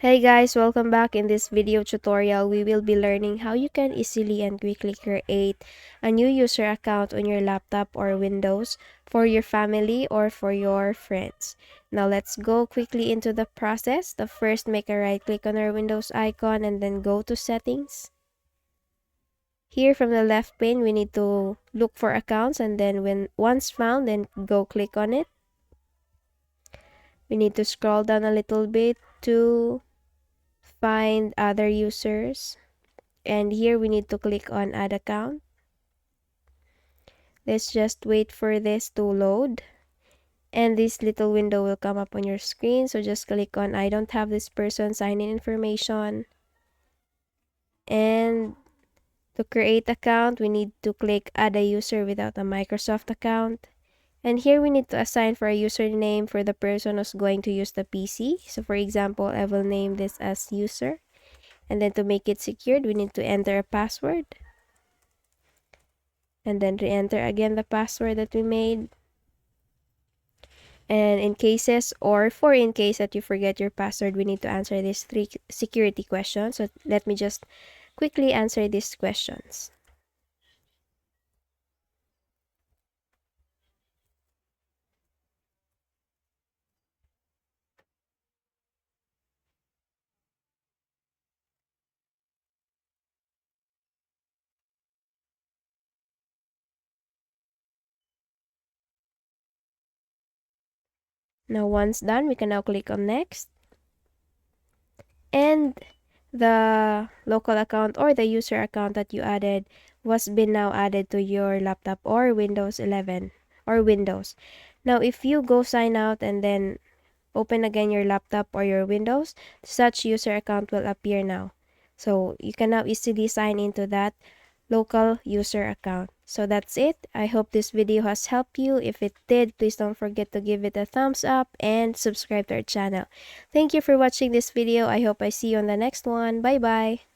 Hey guys, welcome back. In this video tutorial, we will be learning how you can easily and quickly create a new user account on your laptop or Windows for your family or for your friends. Now let's go quickly into the process. The first, make a right click on our Windows icon and then go to settings. Here from the left pane, we need to look for accounts, and then when once found, then go click on it. We need to scroll down a little bit to find other users, and here we need to click on add account. Let's just wait for this to load, and this little window will come up on your screen. So just click on I don't have this person sign in information, and to create account we need to click add a user without a Microsoft account. And here we need to assign for a username for the person who's going to use the PC. So for example, I will name this as user. And then to make it secured, we need to enter a password. And then re-enter again the password that we made. And in cases or for in case that you forget your password, we need to answer these 3 security questions. So let me just quickly answer these questions. Now once done, we can now click on next. And the local account or the user account that you added was been now added to your laptop or Windows 11 or Windows. Now if you go sign out and then open again your laptop or your Windows, such user account will appear now. So you can now easily sign into that local user account. So that's it. I hope this video has helped you. If it did, please don't forget to give it a thumbs up and subscribe to our channel. Thank you for watching this video. I hope I see you on the next one. Bye bye.